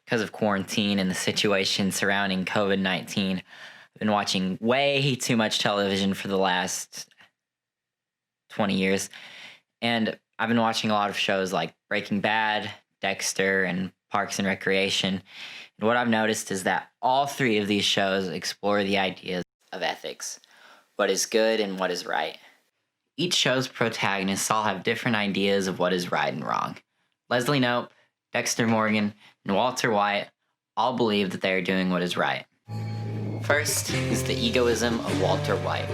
because of quarantine and the situation surrounding COVID-19, I've been watching way too much television for the last 20 years. And I've been watching a lot of shows like Breaking Bad, Dexter, and Parks and Recreation. And what I've noticed is that all three of these shows explore the ideas of ethics, what is good and what is right. Each show's protagonists all have different ideas of what is right and wrong. Leslie Knope, Dexter Morgan, and Walter White all believe that they are doing what is right. First is the egoism of Walter White.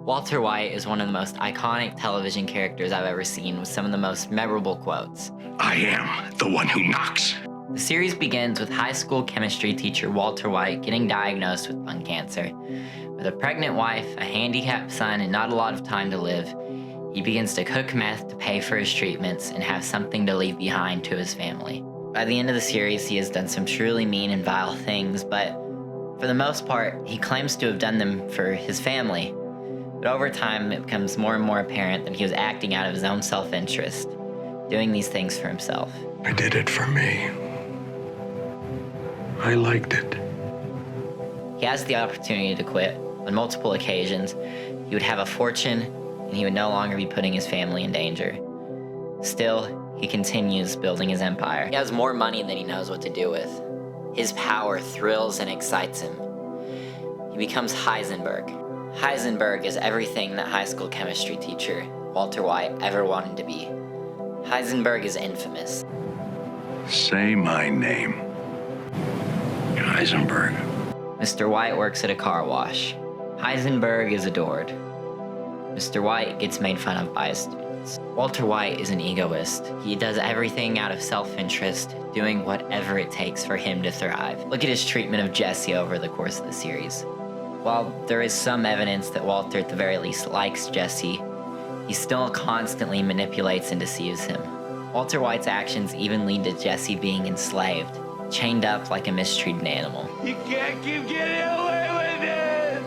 Walter White is one of the most iconic television characters I've ever seen, with some of the most memorable quotes. I am the one who knocks. The series begins with high school chemistry teacher Walter White getting diagnosed with lung cancer. With a pregnant wife, a handicapped son, and not a lot of time to live, he begins to cook meth to pay for his treatments and have something to leave behind to his family. By the end of the series, he has done some truly mean and vile things, but for the most part, he claims to have done them for his family. But over time, it becomes more and more apparent that he was acting out of his own self-interest, doing these things for himself. I did it for me. I liked it. He has the opportunity to quit on multiple occasions. He would have a fortune, and he would no longer be putting his family in danger. Still, he continues building his empire. He has more money than he knows what to do with. His power thrills and excites him. He becomes Heisenberg. Heisenberg is everything that high school chemistry teacher Walter White ever wanted to be. Heisenberg is infamous. Say my name. Heisenberg. Mr. White works at a car wash. Heisenberg is adored. Mr. White gets made fun of by his students. Walter White is an egoist. He does everything out of self-interest, doing whatever it takes for him to thrive. Look at his treatment of Jesse over the course of the series. While there is some evidence that Walter at the very least likes Jesse, he still constantly manipulates and deceives him. Walter White's actions even lead to Jesse being enslaved, chained up like a mistreated animal. You can't keep getting away with it!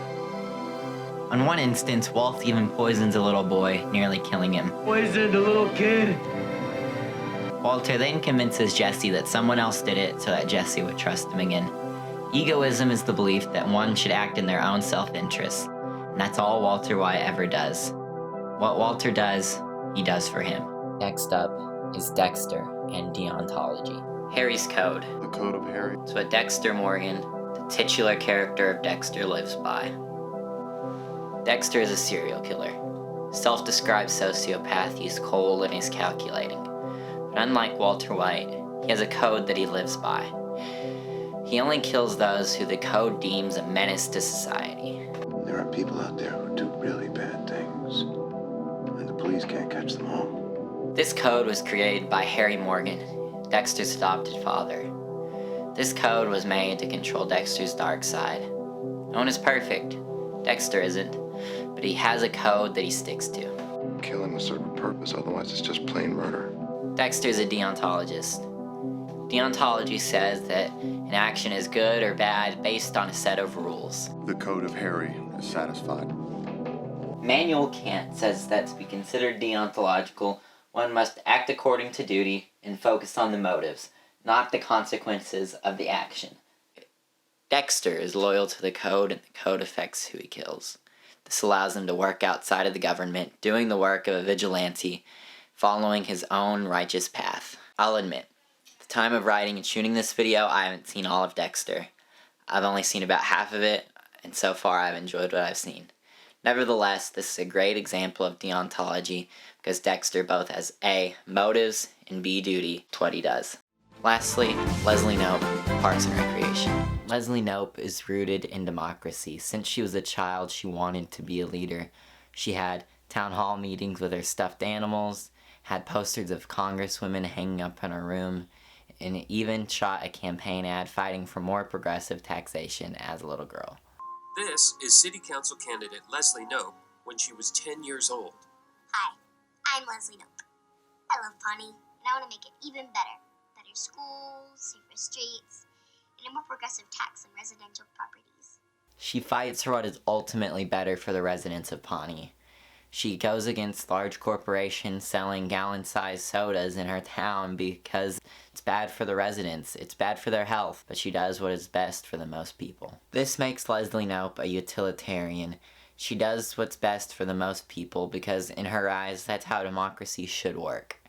On one instance, Walt even poisons a little boy, nearly killing him. Poisoned a little kid? Walter then convinces Jesse that someone else did it so that Jesse would trust him again. Egoism is the belief that one should act in their own self-interest, and that's all Walter White ever does. What Walter does, he does for him. Next up is Dexter and deontology. Harry's code. The code of Harry? It's what Dexter Morgan, the titular character of Dexter, lives by. Dexter is a serial killer. Self-described sociopath, he's cold and he's calculating. But unlike Walter White, he has a code that he lives by. He only kills those who the code deems a menace to society. There are people out there who do really bad things, and the police can't catch them all. This code was created by Harry Morgan, Dexter's adopted father. This code was made to control Dexter's dark side. No one is perfect. Dexter isn't, but he has a code that he sticks to. Killing will serve a purpose, otherwise it's just plain murder. Dexter's a deontologist. Deontology says that an action is good or bad based on a set of rules. The code of Harry is satisfied. Immanuel Kant says that to be considered deontological, one must act according to duty and focus on the motives, not the consequences of the action. Dexter is loyal to the code, and the code affects who he kills. This allows him to work outside of the government, doing the work of a vigilante, following his own righteous path. I'll admit, at the time of writing and shooting this video, I haven't seen all of Dexter. I've only seen about half of it, and so far I've enjoyed what I've seen. Nevertheless, this is a great example of deontology because Dexter both has A, motives, and B, duty to what he does. Lastly, Leslie Knope, Parks and Recreation. Leslie Knope is rooted in democracy. Since she was a child, she wanted to be a leader. She had town hall meetings with her stuffed animals, had posters of congresswomen hanging up in her room, and even shot a campaign ad fighting for more progressive taxation as a little girl. This is City Council candidate Leslie Knope when she was 10 years old. Hi, I'm Leslie Knope. I love Pawnee, and I want to make it even better. Better schools, safer streets, and a more progressive tax on residential properties. She fights for what is ultimately better for the residents of Pawnee. She goes against large corporations selling gallon-sized sodas in her town because it's bad for the residents, it's bad for their health, but she does what is best for the most people. This makes Leslie Knope a utilitarian. She does what's best for the most people because in her eyes, that's how democracy should work.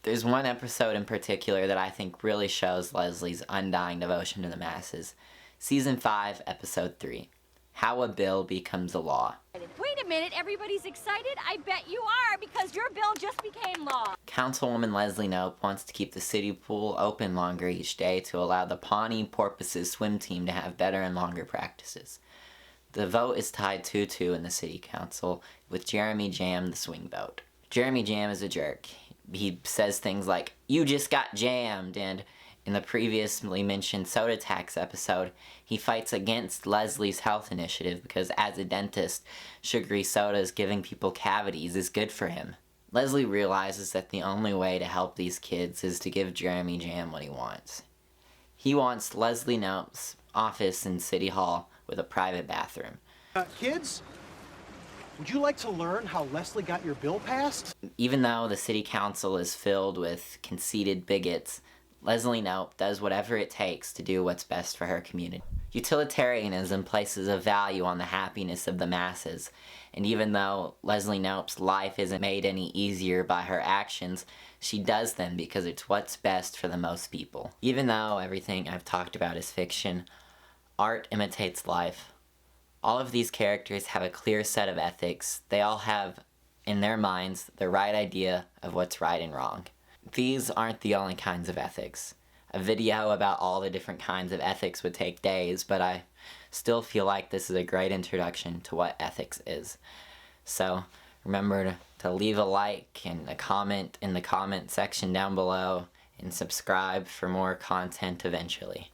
There's one episode in particular that I think really shows Leslie's undying devotion to the masses. Season 5, Episode 3. How a Bill Becomes a Law. Wait a minute, everybody's excited? I bet you are, because your bill just became law. Councilwoman Leslie Knope wants to keep the city pool open longer each day to allow the Pawnee Porpoises swim team to have better and longer practices. The vote is tied 2-2 in the city council, with Jeremy Jam the swing vote. Jeremy Jam is a jerk. He says things like, "You just got jammed," and in the previously mentioned soda tax episode, he fights against Leslie's health initiative because as a dentist, sugary sodas giving people cavities is good for him. Leslie realizes that the only way to help these kids is to give Jeremy Jam what he wants. He wants Leslie Knope's office in City Hall with a private bathroom. Kids, would you like to learn how Leslie got your bill passed? Even though the city council is filled with conceited bigots, Leslie Knope does whatever it takes to do what's best for her community. Utilitarianism places a value on the happiness of the masses, and even though Leslie Knope's life isn't made any easier by her actions, she does them because it's what's best for the most people. Even though everything I've talked about is fiction, art imitates life. All of these characters have a clear set of ethics. They all have, in their minds, the right idea of what's right and wrong. These aren't the only kinds of ethics. A video about all the different kinds of ethics would take days, but I still feel like this is a great introduction to what ethics is. So remember to leave a like and a comment in the comment section down below, and subscribe for more content eventually.